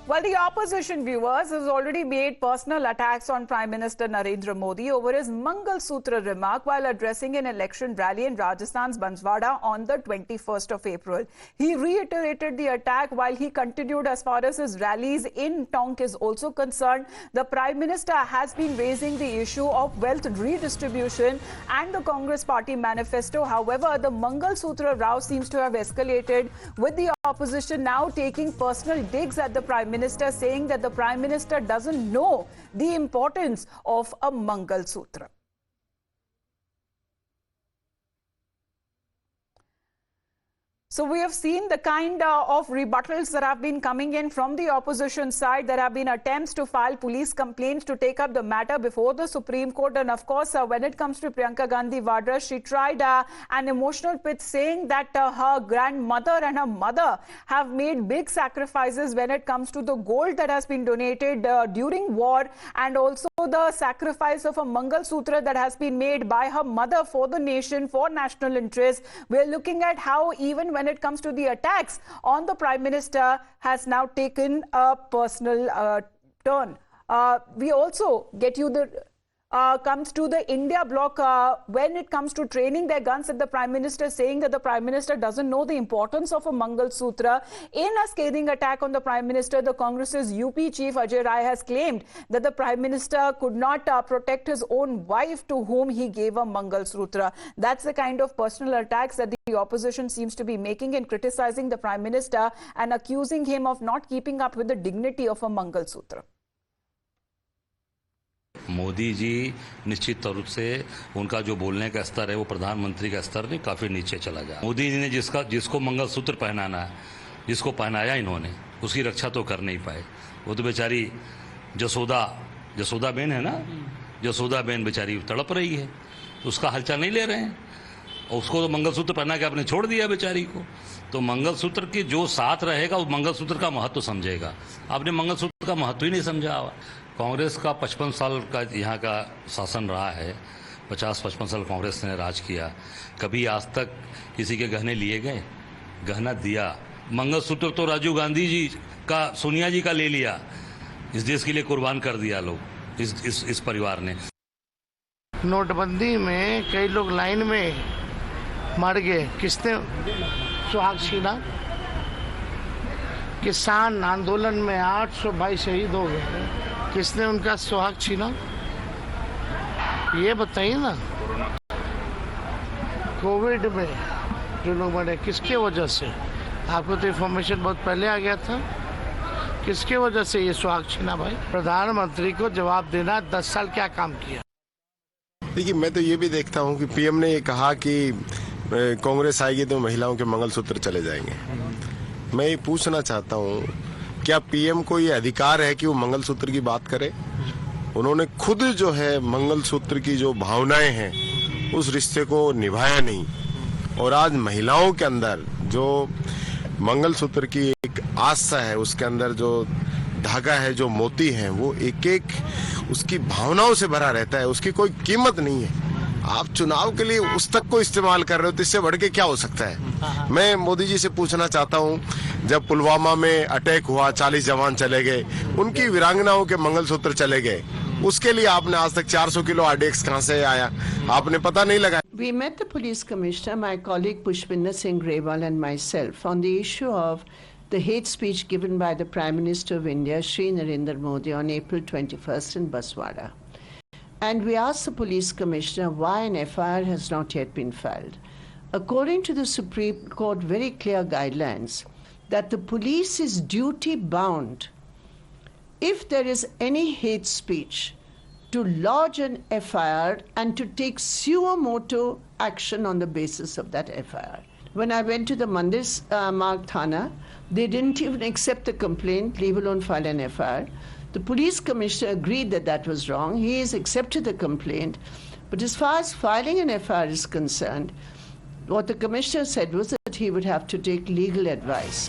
Well, the opposition viewers has already made personal attacks on Prime Minister Narendra Modi over his Mangal Sutra remark while addressing an election rally in Rajasthan's Banswara on the 21st of April. He reiterated the attack while he continued as far as his rallies in Tonk is also concerned. The Prime Minister has been raising the issue of wealth redistribution and the Congress Party manifesto. However, the Mangal Sutra row seems to have escalated, with the opposition now taking personal digs at the Prime Minister, saying that the Prime Minister doesn't know the importance of a Mangal Sutra. So we have seen the kind of rebuttals that have been coming in from the opposition side. There have been attempts to file police complaints to take up the matter before the Supreme Court. And of course, when it comes to Priyanka Gandhi Vadra, she tried an emotional pitch saying that her grandmother and her mother have made big sacrifices when it comes to the gold that has been donated during war, and also the sacrifice of a Mangal Sutra that has been made by her mother for the nation, for national interest. We're looking at how even when it comes to the attacks on the Prime Minister has now taken a personal turn. We also get you the comes to the India bloc when it comes to training their guns at the Prime Minister, saying that the Prime Minister doesn't know the importance of a Mangal Sutra. In a scathing attack on the Prime Minister, the Congress's UP chief Ajay Rai has claimed that the Prime Minister could not protect his own wife to whom he gave a Mangal Sutra. That's the kind of personal attacks that the opposition seems to be making and criticizing the Prime Minister and accusing him of not keeping up with the dignity of a Mangal Sutra. Modi ji निश्चित तौर से उनका जो बोलने का स्तर है वो प्रधानमंत्री का स्तर नहीं, काफ़ी नीचे चला गया। मोदी जी ने जिसको मंगलसूत्र पहनाना है, जिसको पहनाया इन्होंने, उसकी रक्षा तो कर नहीं पाए। वो तो बेचारी जसोदा बेन है ना, जसोदा बेन बेचारी तड़प रही है, उसका हालचाल नहीं ले रहे हैं। और उसको तो मंगलसूत्र पहना के आपने छोड़ दिया बेचारी को। तो मंगलसूत्र के जो साथ रहेगा वो मंगलसूत्र का महत्व समझेगा। आपने मंगलसूत्र का महत्व ही नहीं समझा। कांग्रेस का 55 साल का यहाँ का शासन रहा है, 50-55 साल कांग्रेस ने राज किया। कभी आज तक किसी के गहने लिए गए? गहना दिया। मंगलसूत्र तो राजीव गांधी जी का, सोनिया जी का ले लिया। इस देश के लिए कुर्बान कर दिया लोग, इस परिवार ने। नोटबंदी में कई लोग लाइन में मर गए, किसने सुहाग छीना? किसान आंदोलन में 800 भाई शहीद हो गए, किसने उनका सुहाग छीना? ये बताइए ना। कोविड में जो लोग मरे, किसके वजह से? आपको तो इन्फॉर्मेशन बहुत पहले आ गया था। किसके वजह से ये सुहाग छीना भाई? प्रधानमंत्री को जवाब देना। 10 साल क्या काम किया? देखिए, मैं तो ये भी देखता हूँ कि पीएम ने ये कहा कि कांग्रेस आएगी तो महिलाओं के मंगलसूत्र चले जाएंगे। मैं ये पूछना चाहता हूँ, क्या पीएम को ये अधिकार है कि वो मंगलसूत्र की बात करे? उन्होंने खुद जो है मंगलसूत्र की जो भावनाएं हैं उस रिश्ते को निभाया नहीं, और आज महिलाओं के अंदर जो मंगलसूत्र की एक आस्था है, उसके अंदर जो धागा है, जो मोती है, वो एक एक उसकी भावनाओं से भरा रहता है। उसकी कोई कीमत नहीं है। आप चुनाव के लिए उस तक को इस्तेमाल कर रहे हो तो इससे बढ़ के क्या हो सकता है? मैं मोदी जी से पूछना चाहता हूं, जब पुलवामा में अटैक हुआ, 40 जवान चले गए, उनकी वीरांगनाओं के मंगलसूत्र चले गए, उसके लिए आपने आज तक 400 किलो आरडीएक्स कहां से आया, आपने पता नहीं लगाया। We met the police commissioner, my colleague Pushpinder Singh Grewal and myself, on the issue of the hate speech given by the Prime Minister of India, Shri Narendra Modi, on April 21st in Banswara. And we asked the police commissioner why an FIR has not yet been filed. According to the Supreme Court very clear guidelines, that the police is duty bound, if there is any hate speech, to lodge an FIR and to take suo motu action on the basis of that FIR. When I went to the Mandir Marg Thana, they didn't even accept the complaint, leave alone file an FIR. The police commissioner agreed that that was wrong. He has accepted the complaint. But as far as filing an FIR is concerned, what the commissioner said was that he would have to take legal advice.